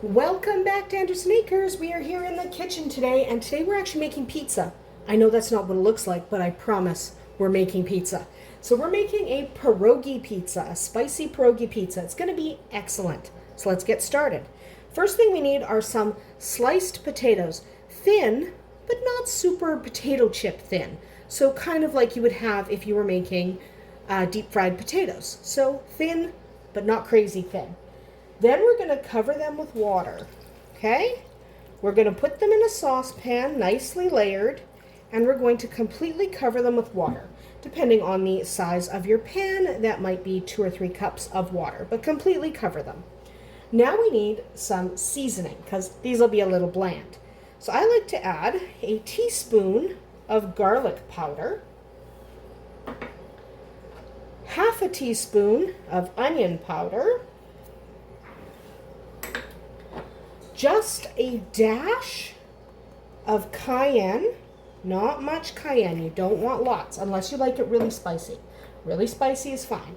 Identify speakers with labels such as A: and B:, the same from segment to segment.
A: Welcome back to Andersen Acres. We are here in the kitchen today, and today we're actually making pizza. I know that's not what it looks like, but I promise we're making pizza. So we're making a pierogi pizza, a spicy pierogi pizza. It's going to be excellent. So let's get started. First thing we need are some sliced potatoes, thin, but not super potato chip thin. So kind of like you would have if you were making deep fried potatoes. So thin, but not crazy thin. Then we're going to cover them with water, okay? We're going to put them in a saucepan, nicely layered, and we're going to completely cover them with water. Depending on the size of your pan, that might be 2 or 3 cups of water, but completely cover them. Now we need some seasoning, because these will be a little bland. So I like to add a teaspoon of garlic powder, half a teaspoon of onion powder, just a dash of cayenne, not much cayenne. You don't want lots unless you like it really spicy. Really spicy is fine.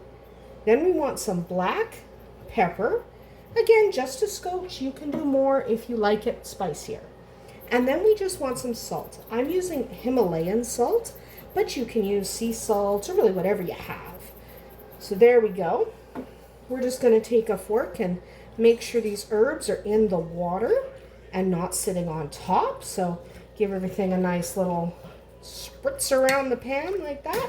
A: Then we want some black pepper. Again, just a scotch. You can do more if you like it spicier. And then we just want some salt. I'm using Himalayan salt, but you can use sea salt or really whatever you have. So there we go. We're just going to take a fork and make sure these herbs are in the water and not sitting on top. So give everything a nice little spritz around the pan like that.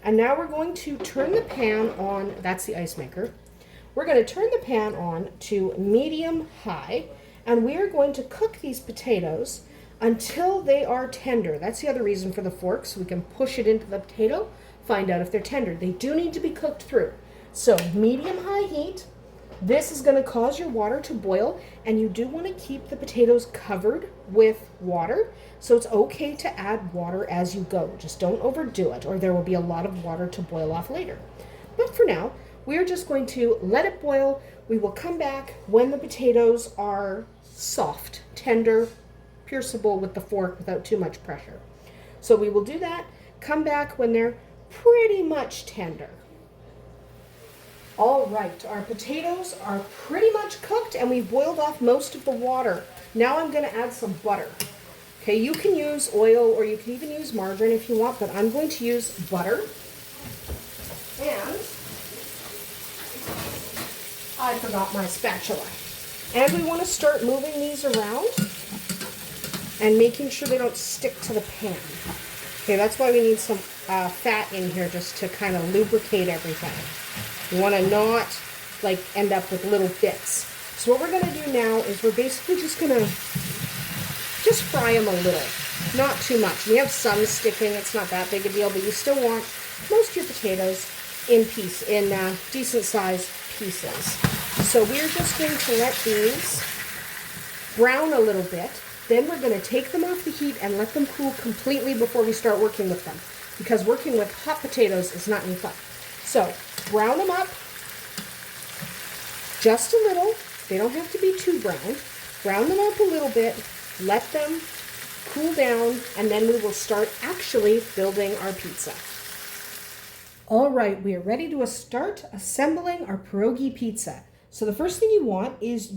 A: And now we're going to turn the pan on. That's the ice maker. We're going to turn the pan on to medium high, and we are going to cook these potatoes until they are tender. That's the other reason for the fork, so we can push it into the potato, find out if they're tender. They do need to be cooked through. So medium high heat. This is going to cause your water to boil, and you do want to keep the potatoes covered with water. So it's okay to add water as you go. Just don't overdo it, or there will be a lot of water to boil off later. But for now, we're just going to let it boil. We will come back when the potatoes are soft, tender, pierceable with the fork without too much pressure. So we will do that, come back when they're pretty much tender. All right, our potatoes are pretty much cooked and we've boiled off most of the water. Now I'm going to add some butter. Okay, you can use oil or you can even use margarine if you want, but I'm going to use butter. And I forgot my spatula. And we want to start moving these around and making sure they don't stick to the pan. Okay, that's why we need some fat in here just to kind of lubricate everything. You want to not like end up with little bits. So what we're going to do now is we're basically just going to just fry them a little, not too much. We have some sticking, it's not that big a deal, but you still want most of your potatoes in decent sized pieces. So we're just going to let these brown a little bit. Then we're going to take them off the heat and let them cool completely before we start working with them, because working with hot potatoes is not any fun. So brown them up just a little. They don't have to be too brown. Brown them up a little bit, let them cool down, and then we will start actually building our pizza. All right, we are ready to start assembling our pierogi pizza. So the first thing you want is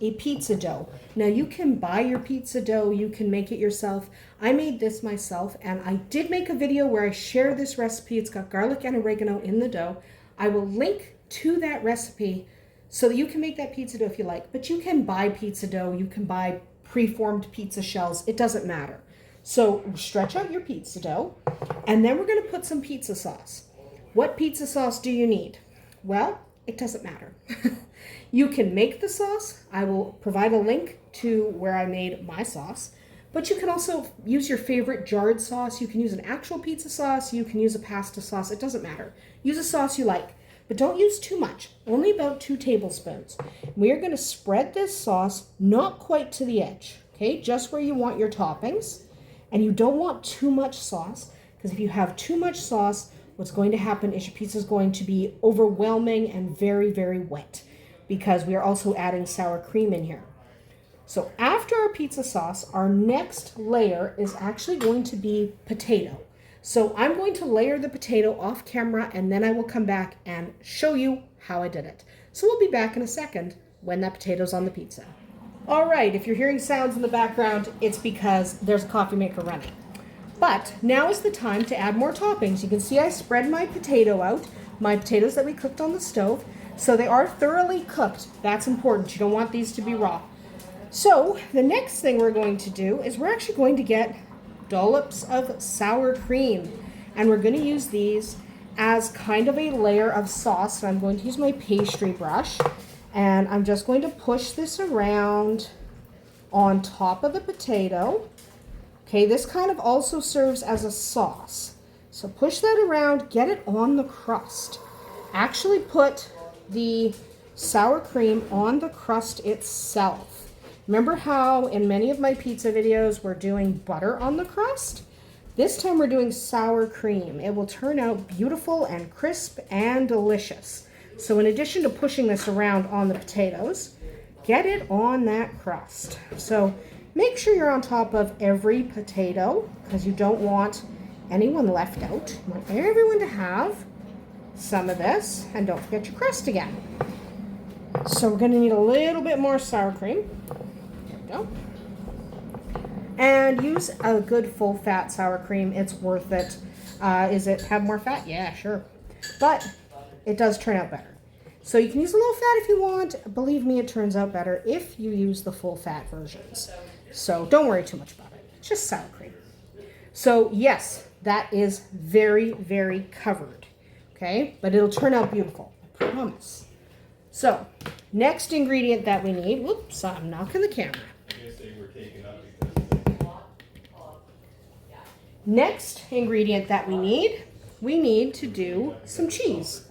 A: a pizza dough. Now you can buy your pizza dough, you can make it yourself. I made this myself, and I did make a video where I share this recipe. It's got garlic and oregano in the dough. I will link to that recipe so that you can make that pizza dough if you like. But you can buy pizza dough, you can buy preformed pizza shells, it doesn't matter. So stretch out your pizza dough, and then we're going to put some pizza sauce. What pizza sauce do you need? Well, it doesn't matter. You can make the sauce. I will provide a link to where I made my sauce. But you can also use your favorite jarred sauce. You can use an actual pizza sauce. You can use a pasta sauce. It doesn't matter. Use a sauce you like, but don't use too much. Only about 2 tablespoons. We are going to spread this sauce not quite to the edge, okay? Just where you want your toppings. And you don't want too much sauce, because if you have too much sauce, what's going to happen is your pizza is going to be overwhelming and very, very wet, because we are also adding sour cream in here. So after our pizza sauce, our next layer is actually going to be potato. So I'm going to layer the potato off camera, and then I will come back and show you how I did it. So we'll be back in a second when that potato's on the pizza. All right, if you're hearing sounds in the background, it's because there's a coffee maker running. But now is the time to add more toppings. You can see I spread my potato out, my potatoes that we cooked on the stove. So they are thoroughly cooked. That's important. You don't want these to be raw. So the next thing we're going to do is we're actually going to get dollops of sour cream. And we're going to use these as kind of a layer of sauce. And I'm going to use my pastry brush. And I'm just going to push this around on top of the potato. Okay, this kind of also serves as a sauce. So push that around, get it on the crust. Actually put the sour cream on the crust itself. Remember how in many of my pizza videos we're doing butter on the crust? This time we're doing sour cream. It will turn out beautiful and crisp and delicious. So in addition to pushing this around on the potatoes, get it on that crust. So make sure you're on top of every potato because you don't want anyone left out. You want everyone to have some of this, and don't forget your crust again. So we're going to need a little bit more sour cream. There we go. And use a good full fat sour cream. It's worth it. Is it have more fat? Yeah, sure. But it does turn out better. So you can use a little fat if you want. Believe me, it turns out better if you use the full fat versions. So don't worry too much about it. It's just sour cream. So yes, that is very, very covered. Okay, but it'll turn out beautiful. I promise. So next ingredient that we need. Whoops, I'm knocking the camera. Next ingredient that we need to do some cheese.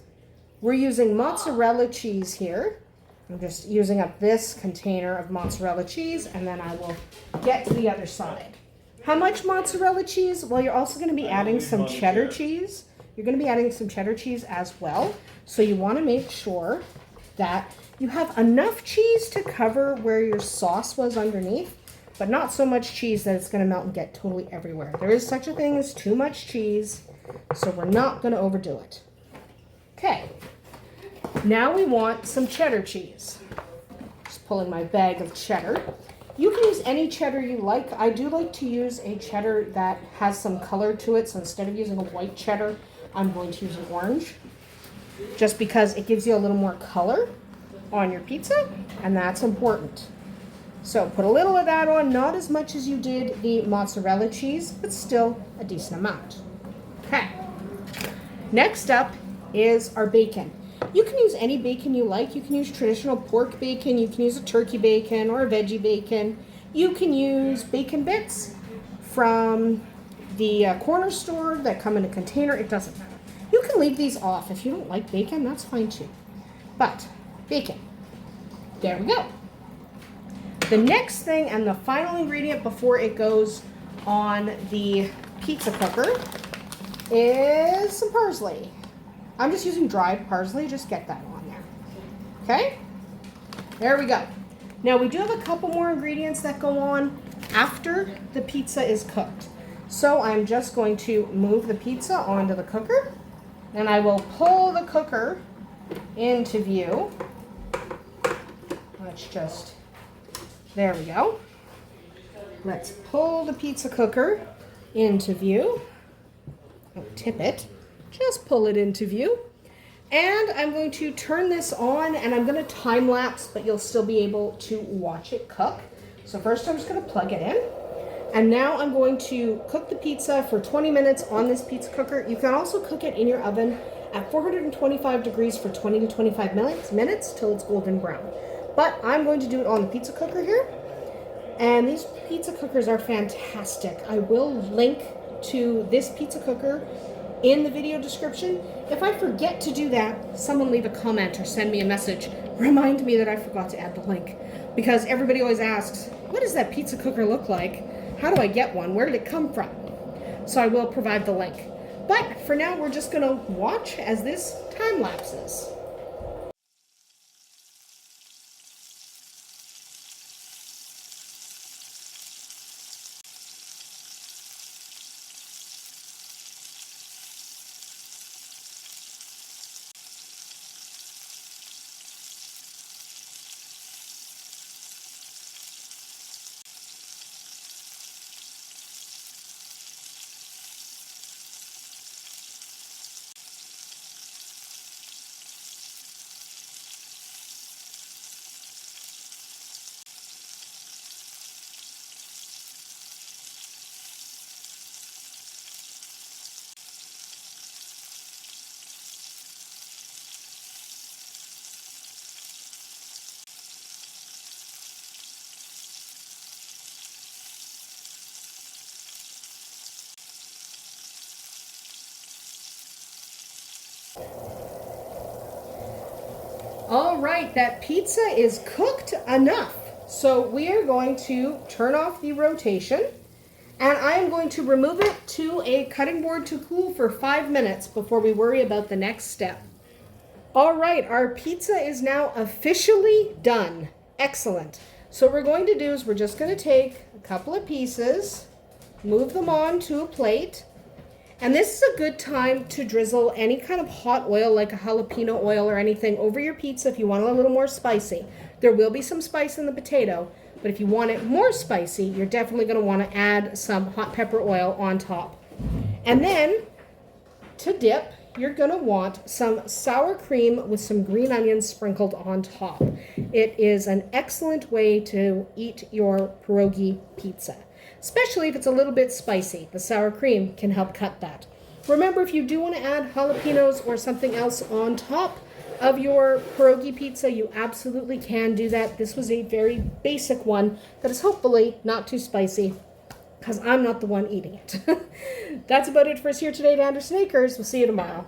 A: We're using mozzarella cheese here. I'm just using up this container of mozzarella cheese, and then I will get to the other side. How much mozzarella cheese? Well, you're also going to be adding some cheddar cheese. You're going to be adding some cheddar cheese as well. So you want to make sure that you have enough cheese to cover where your sauce was underneath, but not so much cheese that it's going to melt and get totally everywhere. There is such a thing as too much cheese, so we're not going to overdo it. Okay, now we want some cheddar cheese. Just pulling my bag of cheddar. You can use any cheddar you like. I do like to use a cheddar that has some color to it, so instead of using a white cheddar, I'm going to use an orange, just because it gives you a little more color on your pizza, and that's important. So put a little of that on, not as much as you did the mozzarella cheese, but still a decent amount. Okay, next up is our bacon. You can use any bacon you like. You can use traditional pork bacon, you can use a turkey bacon or a veggie bacon. You can use bacon bits from the corner store that come in a container. It doesn't matter. You can leave these off. If you don't like bacon, that's fine too. But bacon. There we go. The next thing and the final ingredient before it goes on the pizza cooker is some parsley. I'm just using dried parsley. Just get that on there. Okay? There we go. Now we do have a couple more ingredients that go on after the pizza is cooked. So I'm just going to move the pizza onto the cooker, and I will pull the cooker into view. Let's just, there we go. Let's pull the pizza cooker into view. Don't tip it, just pull it into view. And I'm going to turn this on, and I'm going to time lapse, but you'll still be able to watch it cook. So first I'm just going to plug it in. And now I'm going to cook the pizza for 20 minutes on this pizza cooker. You can also cook it in your oven at 425 degrees for 20 to 25 minutes till it's golden brown. But I'm going to do it on the pizza cooker here. And these pizza cookers are fantastic. I will link to this pizza cooker in the video description. If I forget to do that, someone leave a comment or send me a message. Remind me that I forgot to add the link. Because everybody always asks, what does that pizza cooker look like? How do I get one? Where did it come from? So I will provide the link. But for now, we're just gonna watch as this time lapses. All right, that pizza is cooked enough. So we are going to turn off the rotation, and I am going to remove it to a cutting board to cool for 5 minutes before we worry about the next step. All right, our pizza is now officially done. Excellent. So what we're going to do is we're just going to take a couple of pieces, move them onto a plate, and this is a good time to drizzle any kind of hot oil like a jalapeno oil or anything over your pizza if you want it a little more spicy. There will be some spice in the potato, but if you want it more spicy, you're definitely going to want to add some hot pepper oil on top. And then to dip, you're going to want some sour cream with some green onions sprinkled on top. It is an excellent way to eat your pierogi pizza, especially if it's a little bit spicy. The sour cream can help cut that. Remember, if you do want to add jalapenos or something else on top of your pierogi pizza, you absolutely can do that. This was a very basic one that is hopefully not too spicy, because I'm not the one eating it. That's about it for us here today at Andersen Acres. We'll see you tomorrow.